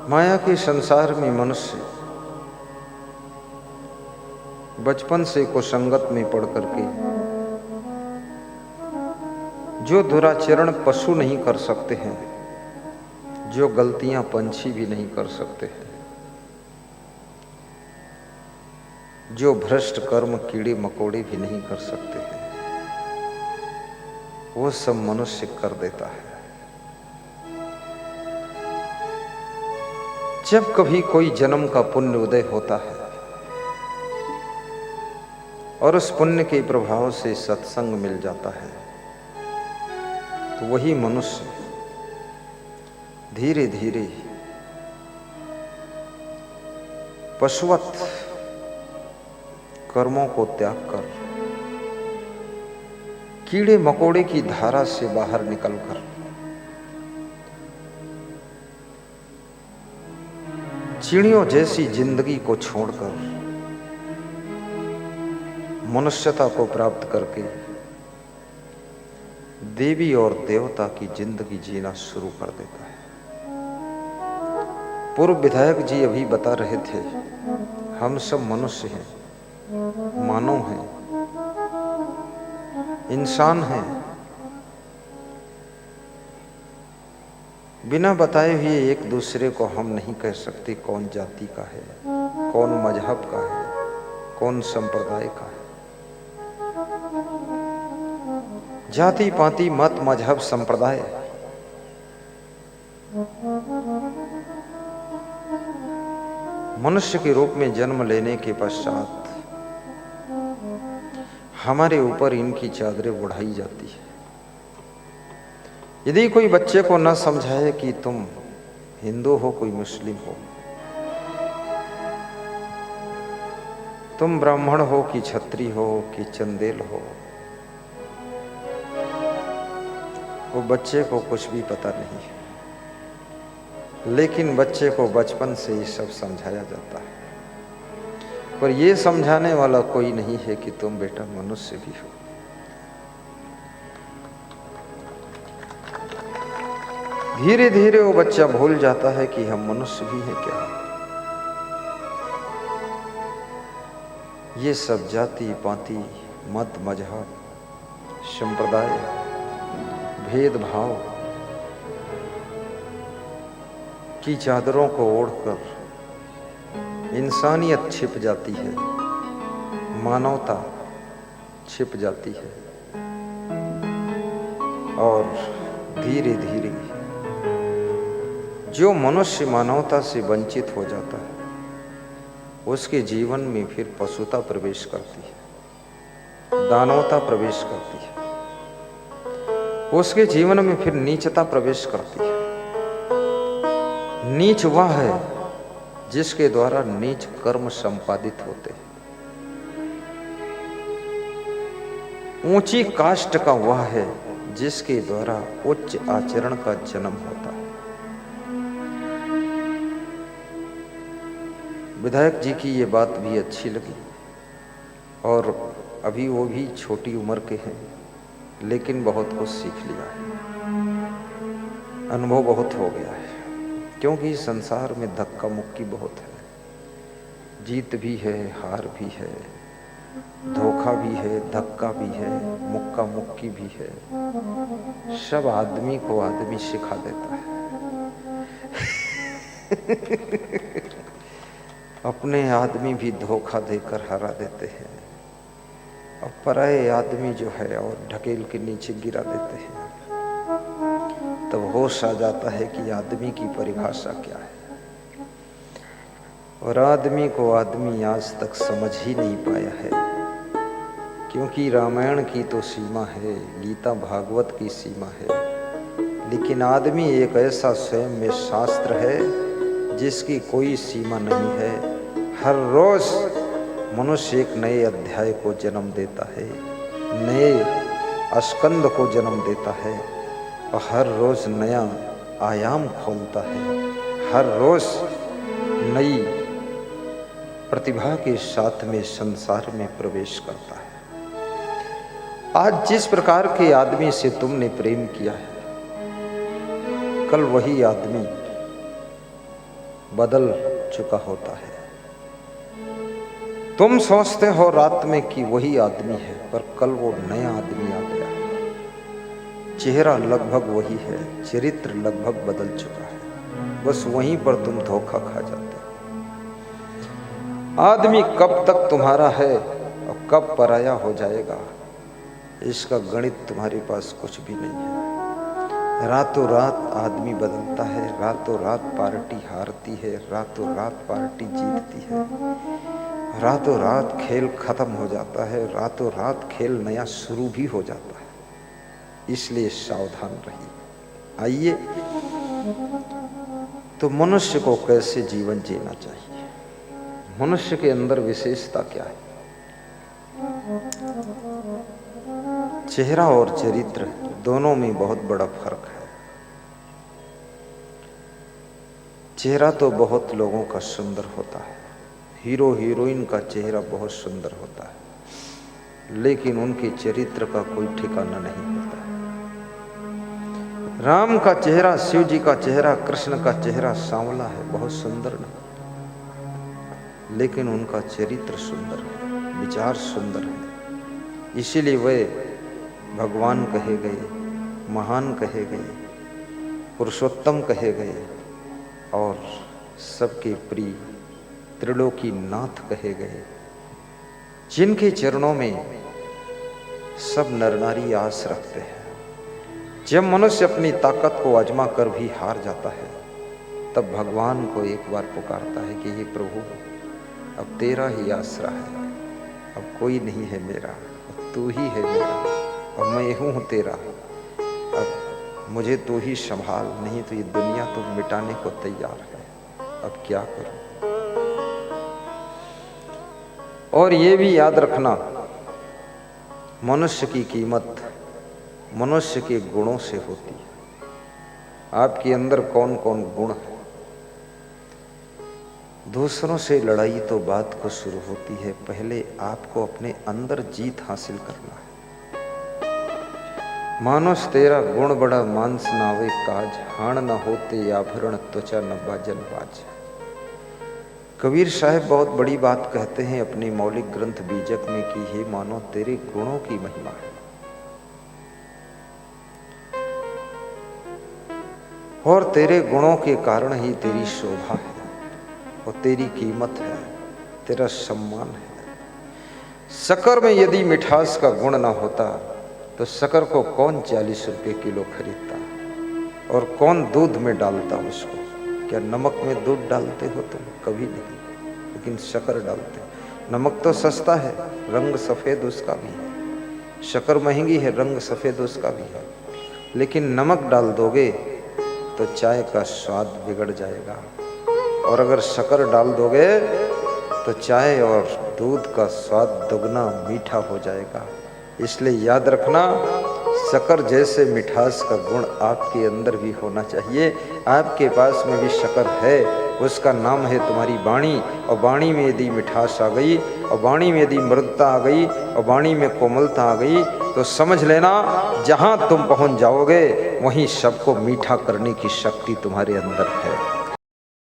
माया के संसार में मनुष्य बचपन से कुसंगत में पड़ करके जो दुराचरण पशु नहीं कर सकते हैं, जो गलतियां पंछी भी नहीं कर सकते हैं, जो भ्रष्ट कर्म कीड़े मकोड़े भी नहीं कर सकते हैं, वो सब मनुष्य कर देता है। जब कभी कोई जन्म का पुण्य उदय होता है और उस पुण्य के प्रभाव से सत्संग मिल जाता है, तो वही मनुष्य धीरे धीरे पशुवत कर्मों को त्याग कर कीड़े मकोड़े की धारा से बाहर निकलकर चिड़ियों जैसी जिंदगी को छोड़कर मनुष्यता को प्राप्त करके देवी और देवता की जिंदगी जीना शुरू कर देता है। पूर्व विधायक जी अभी बता रहे थे, हम सब मनुष्य हैं, मानव हैं, इंसान हैं। बिना बताए हुए एक दूसरे को हम नहीं कह सकते कौन जाति का है, कौन मजहब का है, कौन संप्रदाय का है। जाति पाति मत मजहब संप्रदाय मनुष्य के रूप में जन्म लेने के पश्चात हमारे ऊपर इनकी चादरें उड़ाई जाती है। यदि कोई बच्चे को न समझाए कि तुम हिंदू हो, कोई मुस्लिम हो, तुम ब्राह्मण हो कि क्षत्रिय हो कि चंदेल हो, वो बच्चे को कुछ भी पता नहीं है। लेकिन बच्चे को बचपन से ये सब समझाया जाता है, पर ये समझाने वाला कोई नहीं है कि तुम बेटा मनुष्य भी हो। धीरे धीरे वो बच्चा भूल जाता है कि हम मनुष्य भी हैं क्या। ये सब जाति पाति मत मजहब संप्रदाय भेदभाव की चादरों को ओढ़कर इंसानियत छिप जाती है, मानवता छिप जाती है और धीरे धीरे जो मनुष्य मानवता से वंचित हो जाता है उसके जीवन में फिर पशुता प्रवेश करती है, दानवता प्रवेश करती है, उसके जीवन में फिर नीचता प्रवेश करती है। नीच वह है जिसके द्वारा नीच कर्म संपादित होते हैं। ऊंची काष्ट का वह है जिसके द्वारा उच्च आचरण का जन्म होता है। विधायक जी की ये बात भी अच्छी लगी और अभी वो भी छोटी उम्र के हैं, लेकिन बहुत कुछ सीख लिया है, अनुभव बहुत हो गया है। क्योंकि संसार में धक्का मुक्की बहुत है, जीत भी है, हार भी है, धोखा भी है, धक्का भी है, मुक्का मुक्की भी है। सब आदमी को आदमी सिखा देता है। अपने आदमी भी धोखा देकर हरा देते हैं और पराये आदमी जो है और ढकेल के नीचे गिरा देते हैं। तब होश आ जाता है कि आदमी की परिभाषा क्या है। और आदमी को आदमी आज तक समझ ही नहीं पाया है, क्योंकि रामायण की तो सीमा है, गीता भागवत की सीमा है, लेकिन आदमी एक ऐसा स्वयं में शास्त्र है जिसकी कोई सीमा नहीं है। हर रोज मनुष्य एक नए अध्याय को जन्म देता है, नए स्कंद को जन्म देता है और हर रोज नया आयाम खोलता है, हर रोज नई प्रतिभा के साथ में संसार में प्रवेश करता है। आज जिस प्रकार के आदमी से तुमने प्रेम किया है, कल वही आदमी बदल चुका होता है। तुम सोचते हो रात में कि वही आदमी है, पर कल वो नया आदमी आ गया है। चेहरा लगभग वही है, चरित्र लगभग बदल चुका है। बस वहीं पर तुम धोखा खा जाते हो। आदमी कब तक तुम्हारा है और कब पराया हो जाएगा, इसका गणित तुम्हारे पास कुछ भी नहीं है। रातों रात आदमी बदलता है, रातों रात पार्टी हारती है, रातों रात पार्टी जीतती है, रातों रात खेल खत्म हो जाता है, रातों रात खेल नया शुरू भी हो जाता है। इसलिए सावधान रहिए। आइए, तो मनुष्य को कैसे जीवन जीना चाहिए, मनुष्य के अंदर विशेषता क्या है। चेहरा और चरित्र दोनों में बहुत बड़ा फर्क है। चेहरा तो बहुत लोगों का सुंदर होता है, हीरो हीरोइन का चेहरा बहुत सुंदर होता है, लेकिन उनके चरित्र का कोई ठिकाना नहीं होता है। राम का चेहरा, शिव जी का चेहरा, कृष्ण का चेहरा सांवला है, बहुत सुंदर नहीं, लेकिन उनका चरित्र सुंदर है, विचार सुंदर है। इसीलिए वे भगवान कहे गए, महान कहे गए, पुरुषोत्तम कहे गए और सबके प्रिय त्रिलोकी नाथ कहे गए, जिनके चरणों में सब नर नारी आस रखते हैं। जब मनुष्य अपनी ताकत को आजमा कर भी हार जाता है, तब भगवान को एक बार पुकारता है कि हे प्रभु, अब तेरा ही आसरा है, अब कोई नहीं है मेरा, अब तू ही है मेरा, अब मैं हूँ तेरा, अब मुझे तो ही संभाल, नहीं तो ये दुनिया तो मिटाने को तैयार है, अब क्या करूं। और ये भी याद रखना, मनुष्य की कीमत मनुष्य के गुणों से होती है। आपके अंदर कौन कौन गुण है। दूसरों से लड़ाई तो बात को शुरू होती है, पहले आपको अपने अंदर जीत हासिल करना है। मानुष तेरा गुण बड़ा, मांस नावे काज, हाण न होते आभरण, त्वचा न बाजन बाज। कबीर साहब बहुत बड़ी बात कहते हैं अपने मौलिक ग्रंथ बीजक में कि हे मानो, तेरे गुणों की महिमा है और तेरे गुणों के कारण ही तेरी शोभा है और तेरी कीमत है, तेरा सम्मान है। शक्कर में यदि मिठास का गुण ना होता तो शक्कर को कौन 40 रुपये किलो खरीदता और कौन दूध में डालता उसको। क्या नमक में दूध डालते हो तुम? कभी नहीं, लेकिन शक्कर डालते। नमक तो सस्ता है, रंग सफ़ेद उसका भी है। शक्कर महंगी है, रंग सफ़ेद उसका भी है। लेकिन नमक डाल दोगे तो चाय का स्वाद बिगड़ जाएगा, और अगर शक्कर डाल दोगे तो चाय और दूध का स्वाद दुगना मीठा हो जाएगा। इसलिए याद रखना, शक्कर जैसे मिठास का गुण आपके अंदर भी होना चाहिए। आपके पास में भी शक्कर है, उसका नाम है तुम्हारी वाणी। और वाणी में यदि मिठास आ गई, और वाणी में यदि मृदुता आ गई, और वाणी में कोमलता आ गई, तो समझ लेना जहाँ तुम पहुँच जाओगे वहीं सबको मीठा करने की शक्ति तुम्हारे अंदर है।